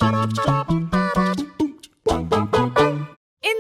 In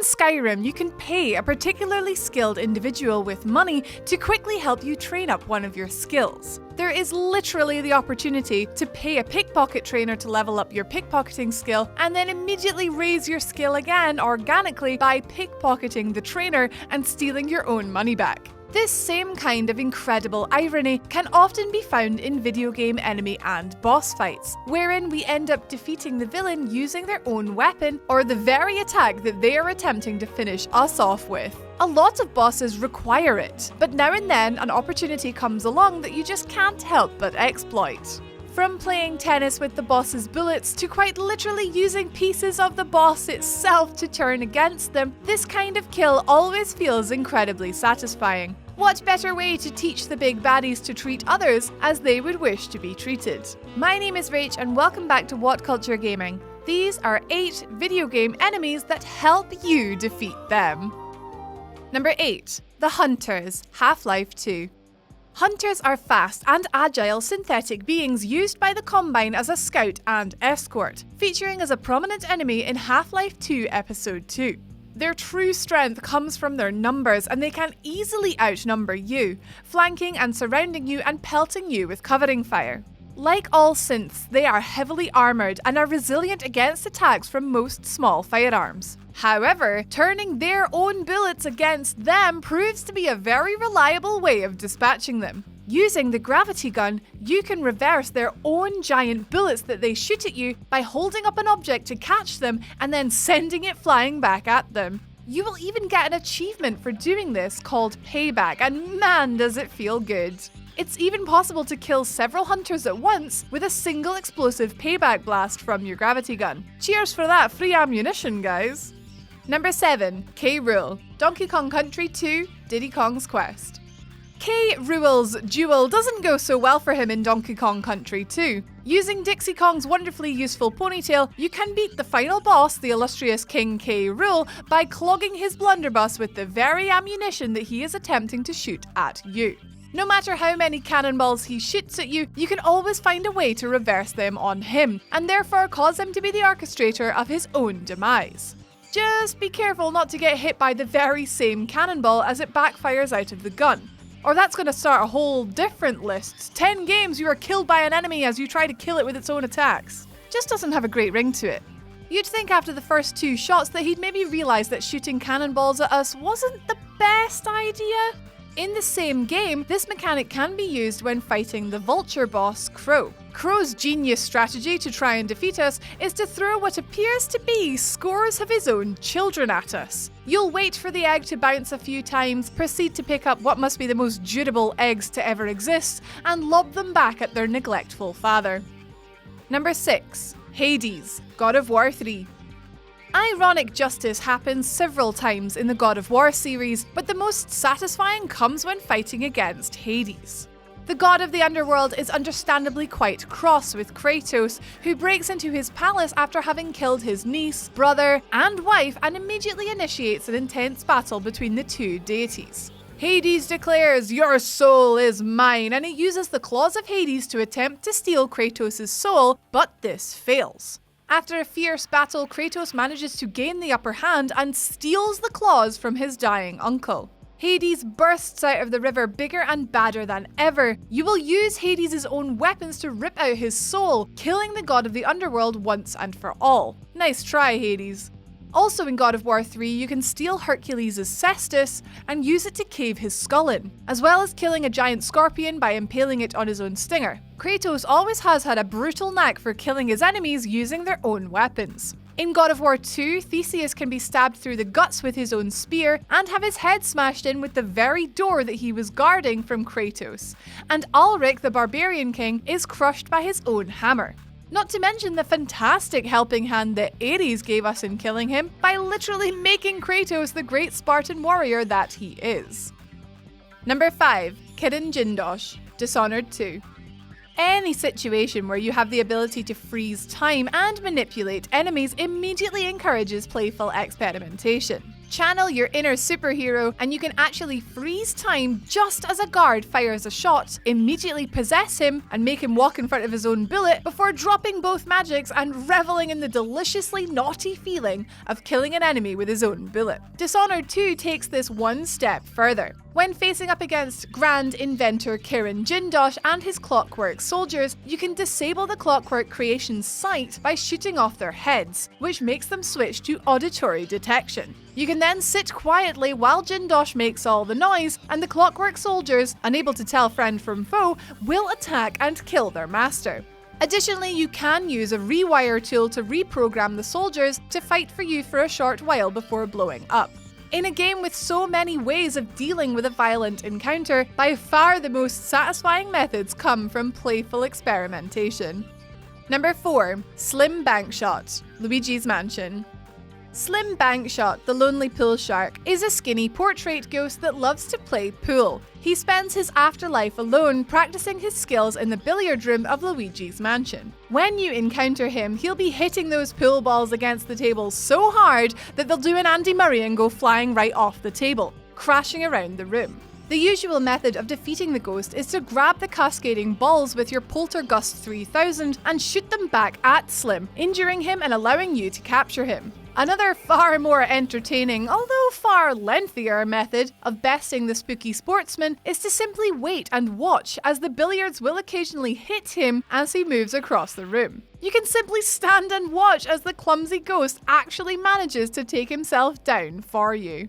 Skyrim, you can pay a particularly skilled individual with money to quickly help you train up one of your skills. There is literally the opportunity to pay a pickpocket trainer to level up your pickpocketing skill and then immediately raise your skill again organically by pickpocketing the trainer and stealing your own money back. This same kind of incredible irony can often be found in video game enemy and boss fights, wherein we end up defeating the villain using their own weapon or the very attack that they are attempting to finish us off with. A lot of bosses require it, but now and then an opportunity comes along that you just can't help but exploit. From playing tennis with the boss's bullets to quite literally using pieces of the boss itself to turn against them, this kind of kill always feels incredibly satisfying. What better way to teach the big baddies to treat others as they would wish to be treated? My name is Rach and welcome back to WhatCulture Gaming. These are 8 video game enemies that help you defeat them. Number 8. The Hunters, Half-Life 2. Hunters are fast and agile synthetic beings used by the Combine as a scout and escort, featuring as a prominent enemy in Half-Life 2 Episode 2. Their true strength comes from their numbers, and they can easily outnumber you, flanking and surrounding you and pelting you with covering fire. Like all synths, they are heavily armoured and are resilient against attacks from most small firearms. However, turning their own bullets against them proves to be a very reliable way of dispatching them. Using the gravity gun, you can reverse their own giant bullets that they shoot at you by holding up an object to catch them and then sending it flying back at them. You will even get an achievement for doing this called Payback, and man does it feel good. It's even possible to kill several hunters at once with a single explosive payback blast from your gravity gun. Cheers for that free ammunition, guys! Number 7. K.ROOL, Donkey Kong Country 2, Diddy Kong's Quest. K.ROOL's duel doesn't go so well for him in Donkey Kong Country 2. Using Dixie Kong's wonderfully useful ponytail, you can beat the final boss, the illustrious King K.ROOL, by clogging his blunderbuss with the very ammunition that he is attempting to shoot at you. No matter how many cannonballs he shoots at you, you can always find a way to reverse them on him, and therefore cause him to be the orchestrator of his own demise. Just be careful not to get hit by the very same cannonball as it backfires out of the gun. Or that's going to start a whole different list. 10 games you are killed by an enemy as you try to kill it with its own attacks. Just doesn't have a great ring to it. You'd think after the first 2 shots that he'd maybe realise that shooting cannonballs at us wasn't the best idea. In the same game, this mechanic can be used when fighting the vulture boss, Crow. Crow's genius strategy to try and defeat us is to throw what appears to be scores of his own children at us. You'll wait for the egg to bounce a few times, proceed to pick up what must be the most durable eggs to ever exist, and lob them back at their neglectful father. Number 6. Hades, God of War 3. Ironic justice happens several times in the God of War series, but the most satisfying comes when fighting against Hades. The god of the underworld is understandably quite cross with Kratos, who breaks into his palace after having killed his niece, brother, and wife and immediately initiates an intense battle between the two deities. Hades declares, "Your soul is mine," and he uses the claws of Hades to attempt to steal Kratos' soul, but this fails. After a fierce battle, Kratos manages to gain the upper hand and steals the claws from his dying uncle. Hades bursts out of the river bigger and badder than ever. You will use Hades' own weapons to rip out his soul, killing the god of the underworld once and for all. Nice try, Hades. Also in God of War 3, you can steal Hercules' cestus and use it to cave his skull in, as well as killing a giant scorpion by impaling it on his own stinger. Kratos always has had a brutal knack for killing his enemies using their own weapons. In God of War 2, Theseus can be stabbed through the guts with his own spear and have his head smashed in with the very door that he was guarding from Kratos. And Ulrich, the barbarian king, is crushed by his own hammer. Not to mention the fantastic helping hand that Ares gave us in killing him by literally making Kratos the great Spartan warrior that he is. Number 5. KIRIN JINDOSH, Dishonored 2. Any situation where you have the ability to freeze time and manipulate enemies immediately encourages playful experimentation. Channel your inner superhero, and you can actually freeze time just as a guard fires a shot, immediately possess him, and make him walk in front of his own bullet before dropping both magics and reveling in the deliciously naughty feeling of killing an enemy with his own bullet. Dishonored 2 takes this one step further. When facing up against Grand Inventor KIRIN JINDOSH and his clockwork soldiers, you can disable the clockwork creation's sight by shooting off their heads, which makes them switch to auditory detection. You can then sit quietly while JINDOSH makes all the noise, and the clockwork soldiers, unable to tell friend from foe, will attack and kill their master. Additionally, you can use a rewire tool to reprogram the soldiers to fight for you for a short while before blowing up. In a game with so many ways of dealing with a violent encounter, by far the most satisfying methods come from playful experimentation. Number 4. Slim BANKSHOT, Luigi's Mansion. Slim BANKSHOT, the lonely pool shark, is a skinny portrait ghost that loves to play pool. He spends his afterlife alone, practicing his skills in the billiard room of Luigi's Mansion. When you encounter him, he'll be hitting those pool balls against the table so hard that they'll do an Andy Murray and go flying right off the table, crashing around the room. The usual method of defeating the ghost is to grab the cascading balls with your Poltergust 3000 and shoot them back at Slim, injuring him and allowing you to capture him. Another far more entertaining, although far lengthier method of besting the spooky sportsman is to simply wait and watch as the billiards will occasionally hit him as he moves across the room. You can simply stand and watch as the clumsy ghost actually manages to take himself down for you.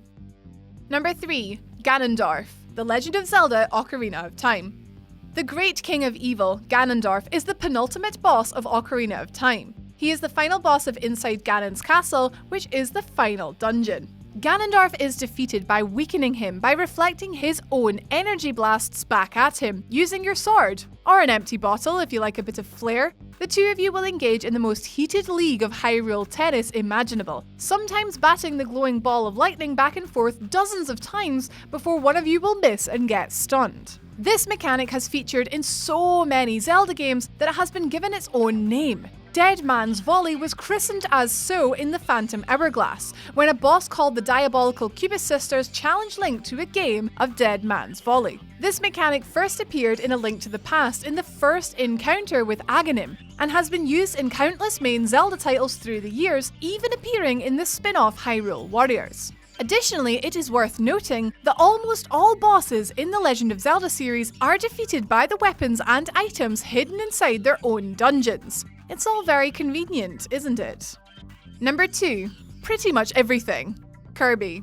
Number 3. Ganondorf, The Legend of Zelda: Ocarina of Time. The Great King of Evil, Ganondorf, is the penultimate boss of Ocarina of Time. He is the final boss of inside Ganon's castle, which is the final dungeon. Ganondorf is defeated by weakening him by reflecting his own energy blasts back at him, using your sword, or an empty bottle if you like a bit of flair. The two of you will engage in the most heated league of Hyrule tennis imaginable, sometimes batting the glowing ball of lightning back and forth dozens of times before one of you will miss and get stunned. This mechanic has featured in so many Zelda games that it has been given its own name. Dead Man's Volley was christened as so in the Phantom Hourglass, when a boss called the Diabolical Cubist Sisters challenged Link to a game of Dead Man's Volley. This mechanic first appeared in A Link to the Past in the first encounter with Aghanim, and has been used in countless main Zelda titles through the years, even appearing in the spin-off Hyrule Warriors. Additionally, it is worth noting that almost all bosses in the Legend of Zelda series are defeated by the weapons and items hidden inside their own dungeons. It's all very convenient, isn't it? Number 2. Pretty much everything. Kirby.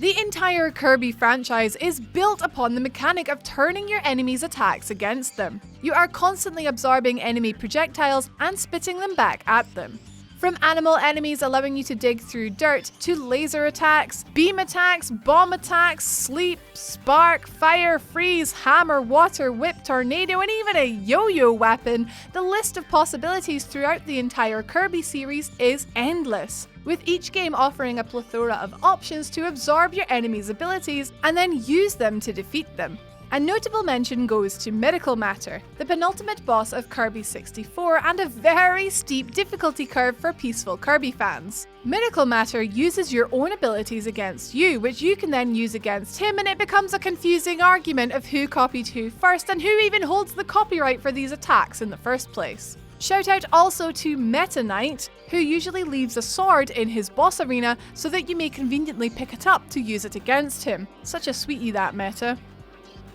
The entire Kirby franchise is built upon the mechanic of turning your enemies' attacks against them. You are constantly absorbing enemy projectiles and spitting them back at them. From animal enemies allowing you to dig through dirt, to laser attacks, beam attacks, bomb attacks, sleep, spark, fire, freeze, hammer, water, whip, tornado, and even a yo-yo weapon, the list of possibilities throughout the entire Kirby series is endless, with each game offering a plethora of options to absorb your enemies' abilities and then use them to defeat them. A notable mention goes to Miracle Matter, the penultimate boss of Kirby 64 and a very steep difficulty curve for peaceful Kirby fans. Miracle Matter uses your own abilities against you, which you can then use against him, and it becomes a confusing argument of who copied who first and who even holds the copyright for these attacks in the first place. Shout out also to Meta Knight, who usually leaves a sword in his boss arena so that you may conveniently pick it up to use it against him. Such a sweetie, that Meta.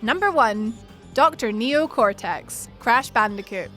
Number 1. Dr. Neo Cortex, Crash Bandicoot.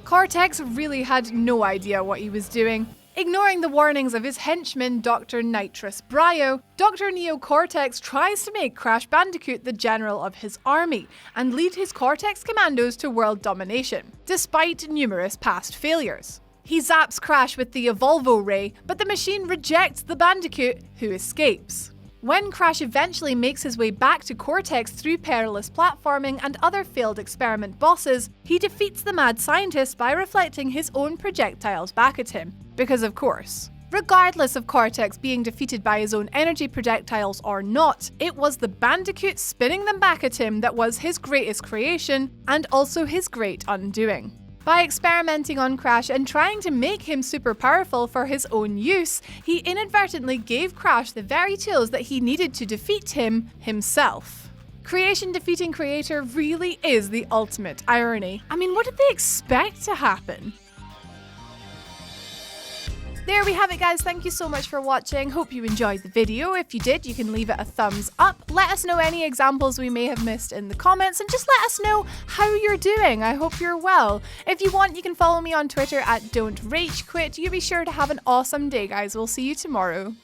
Cortex really had no idea what he was doing. Ignoring the warnings of his henchman, Dr. Nitrous Brio, Dr. Neo Cortex tries to make Crash Bandicoot the general of his army and lead his Cortex commandos to world domination, despite numerous past failures. He zaps Crash with the Evolvo Ray, but the machine rejects the Bandicoot, who escapes. When Crash eventually makes his way back to Cortex through perilous platforming and other failed experiment bosses, he defeats the mad scientist by reflecting his own projectiles back at him, because of course. Regardless of Cortex being defeated by his own energy projectiles or not, it was the Bandicoot spinning them back at him that was his greatest creation, and also his great undoing. By experimenting on Crash and trying to make him super powerful for his own use, he inadvertently gave Crash the very tools that he needed to defeat him himself. Creation defeating creator really is the ultimate irony. I mean, what did they expect to happen? There we have it, guys. Thank you so much for watching. Hope you enjoyed the video. If you did, you can leave it a thumbs up. Let us know any examples we may have missed in the comments, and just let us know how you're doing. I hope you're well. If you want, you can follow me on Twitter at Don'tRageQuit. You be sure to have an awesome day, guys. We'll see you tomorrow.